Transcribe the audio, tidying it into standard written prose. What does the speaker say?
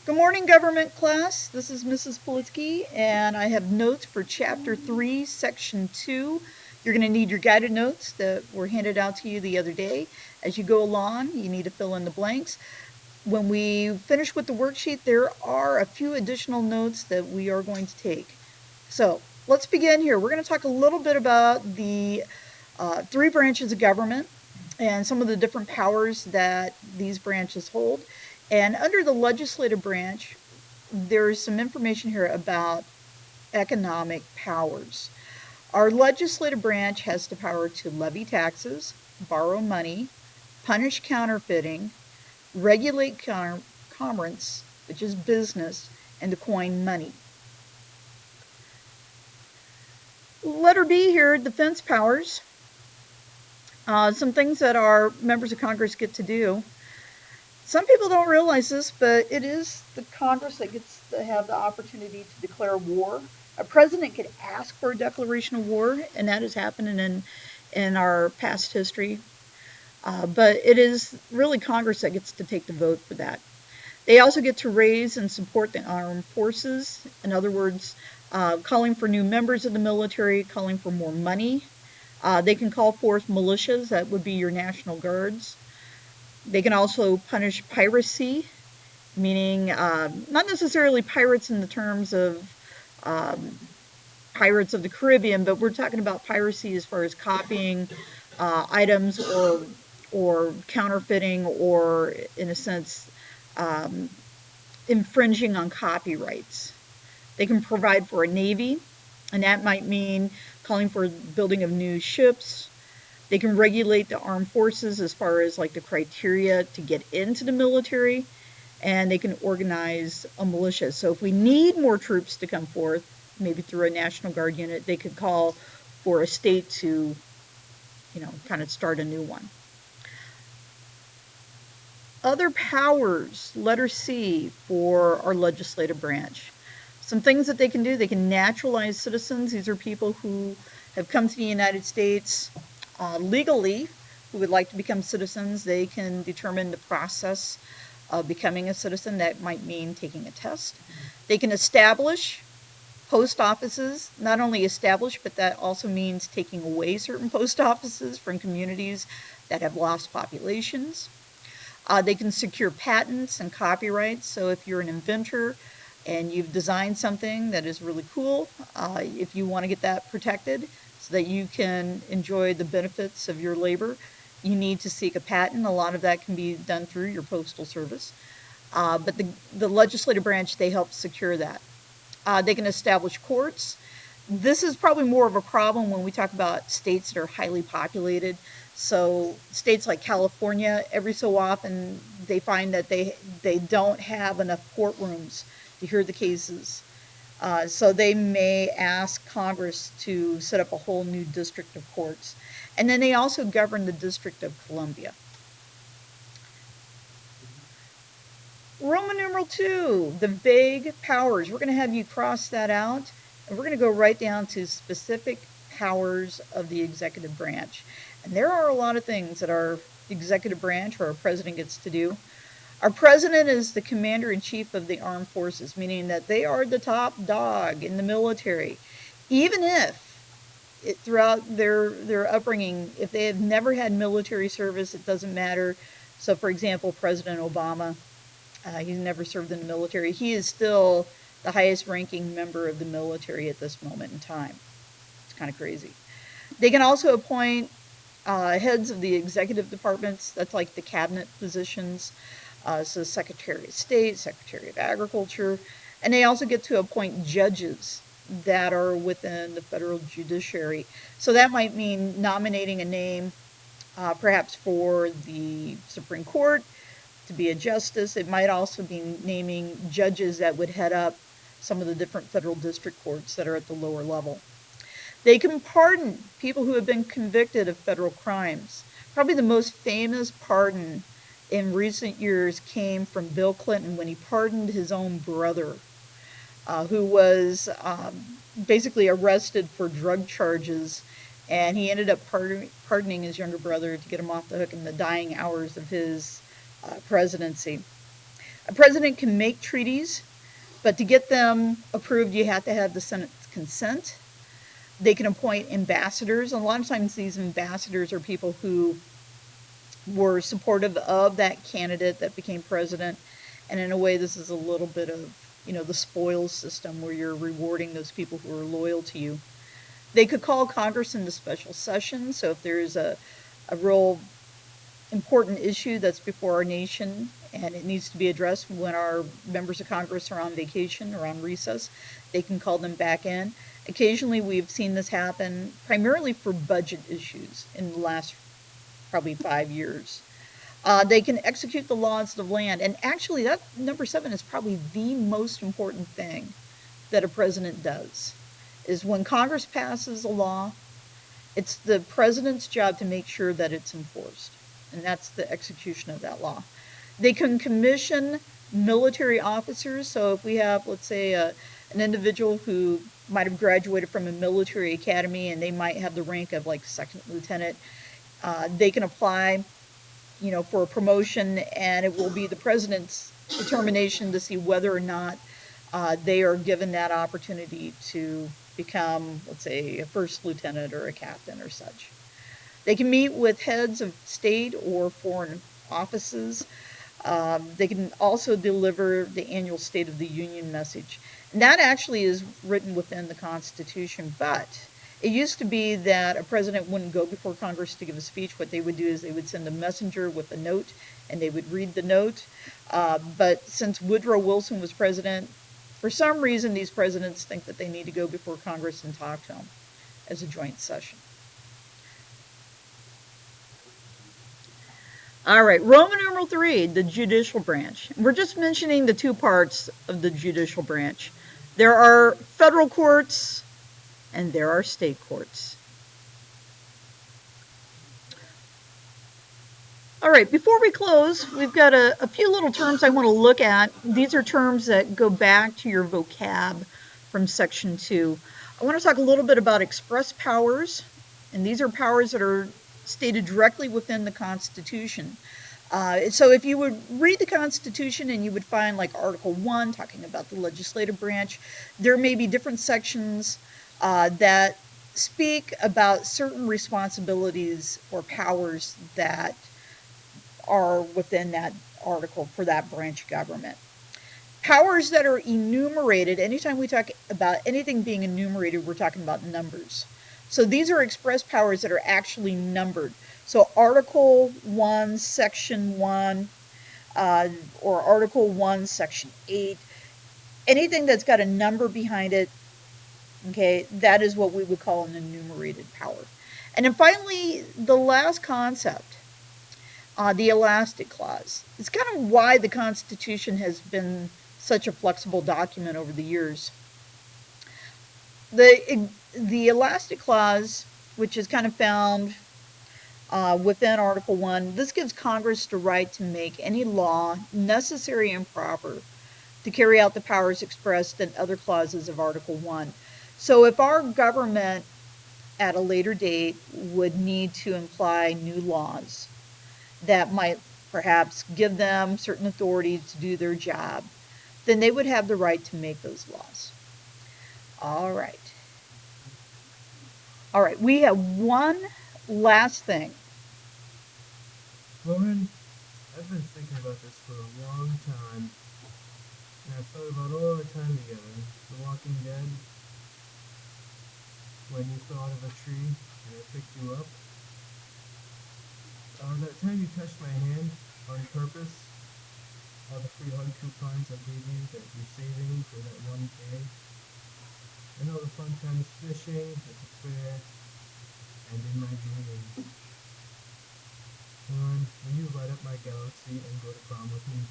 Good morning, government class. This is Mrs. Politsky, and I have notes for Chapter 3, Section 2. You're going to need your guided notes that were handed out to you the other day. As you go along, you need to fill in the blanks. When we finish with the worksheet, there are a few additional notes that we are going to take. So let's begin here. We're going to talk a little bit about the three branches of government and some of the different powers that these branches hold. And under the legislative branch, there's some information here about economic powers. Our legislative branch has the power to levy taxes, borrow money, punish counterfeiting, regulate commerce, which is business, and to coin money. Letter B here, defense powers. Some things that our members of Congress get to do. Some people don't realize this, but it is the Congress that gets to have the opportunity to declare war. A president could ask for a declaration of war, and that has happened in our past history. But it is really Congress that gets to take the vote for that. They also get to raise and support the armed forces. In other words, calling for new members of the military, calling for more money. They can call forth militias, that would be your National Guards. They can also punish piracy, meaning not necessarily pirates in the terms of um, Pirates of the Caribbean, but we're talking about piracy as far as copying items or counterfeiting or, in a sense, um, infringing on copyrights. They can provide for a navy, and that might mean calling for building of new ships. They can regulate the armed forces as far as like the criteria to get into the military, and they can organize a militia. So if we need more troops to come forth, maybe through a National Guard unit, they could call for a state to, kind of start a new one. Other powers, letter C for our legislative branch. Some things that they can do, they can naturalize citizens. These are people who have come to the United States legally, who would like to become citizens. They can determine the process of becoming a citizen. That might mean taking a test. They can establish post offices, not only establish, but that also means taking away certain post offices from communities that have lost populations. They can secure patents and copyrights. So if you're an inventor and you've designed something that is really cool, if you want to get that protected so that you can enjoy the benefits of your labor, you need to seek a patent. A lot of that can be done through your postal service. But the legislative branch, they help secure that. They can establish courts. This is probably more of a problem when we talk about states that are highly populated. So states like California, every so often they find that they don't have enough courtrooms to hear the cases. So they may ask Congress to set up a whole new district of courts. And then they also govern the District of Columbia. Roman numeral 2, the vague powers. We're going to have you cross that out, and we're going to go right down to specific powers of the executive branch. And there are a lot of things that our executive branch or our president gets to do. Our president is the commander in chief of the armed forces, meaning that they are the top dog in the military. Even if throughout their upbringing, if they have never had military service, it doesn't matter. So, for example, President Obama, he's never served in the military. He is still the highest ranking member of the military at this moment in time. It's kind of crazy. They can also appoint heads of the executive departments. That's like the cabinet positions. So Secretary of State, Secretary of Agriculture. And they also get to appoint judges that are within the federal judiciary. So that might mean nominating a name perhaps for the Supreme Court to be a justice. It might also be naming judges that would head up some of the different federal district courts that are at the lower level. They can pardon people who have been convicted of federal crimes. Probably the most famous pardon in recent years came from Bill Clinton when he pardoned his own brother, who was basically arrested for drug charges, and he ended up pardoning his younger brother to get him off the hook in the dying hours of his presidency. A president can make treaties, but to get them approved, you have to have the Senate's consent. They can appoint ambassadors. A lot of times, these ambassadors are people who were supportive of that candidate that became president. And in a way, this is a little bit of, the spoils system where you're rewarding those people who are loyal to you. They could call Congress into special session. So if there's a real important issue that's before our nation and it needs to be addressed when our members of Congress are on vacation or on recess, they can call them back in. Occasionally, we've seen this happen primarily for budget issues in the last probably 5 years. They can execute the laws of the land. And actually, that number 7 is probably the most important thing that a president does, is when Congress passes a law, it's the president's job to make sure that it's enforced. And that's the execution of that law. They can commission military officers. So if we have, let's say, an individual who might have graduated from a military academy and they might have the rank of like second lieutenant, they can apply, for a promotion, and it will be the president's determination to see whether or not they are given that opportunity to become, let's say, a first lieutenant or a captain or such. They can meet with heads of state or foreign offices. They can also deliver the annual State of the Union message. And that actually is written within the Constitution, but it used to be that a president wouldn't go before Congress to give a speech. What they would do is they would send a messenger with a note, and they would read the note. But since Woodrow Wilson was president, for some reason, these presidents think that they need to go before Congress and talk to them as a joint session. All right, Roman numeral 3, the judicial branch. We're just mentioning the two parts of the judicial branch. There are federal courts and there are state courts. All right, before we close, we've got a few little terms I want to look at. These are terms that go back to your vocab from section 2. I want to talk a little bit about express powers, and these are powers that are stated directly within the Constitution. So if you would read the Constitution and you would find like Article 1 talking about the legislative branch, there may be different sections that speak about certain responsibilities or powers that are within that article for that branch of government. Powers that are enumerated, anytime we talk about anything being enumerated, we're talking about numbers. So these are express powers that are actually numbered. So Article 1, Section 1, or Article 1, Section 8, anything that's got a number behind it, okay, that is what we would call an enumerated power. And then finally, the last concept, the elastic clause. It's kind of why the Constitution has been such a flexible document over the years. The elastic clause, which is kind of found within Article 1, this gives Congress the right to make any law necessary and proper to carry out the powers expressed in other clauses of Article 1. So if our government at a later date would need to imply new laws that might perhaps give them certain authority to do their job, then they would have the right to make those laws. All right. All right, we have one last thing. Lauren, I've been thinking about this for a long time. And I've thought about all the time together. The Walking Dead, when you fell out of a tree and I picked you up. That time you touched my hand on purpose. All the free hug coupons I gave you that you're saving for that one day. And all the fun times fishing at the fair and in my dreams. Lauren, will you light up my galaxy and go to prom with me?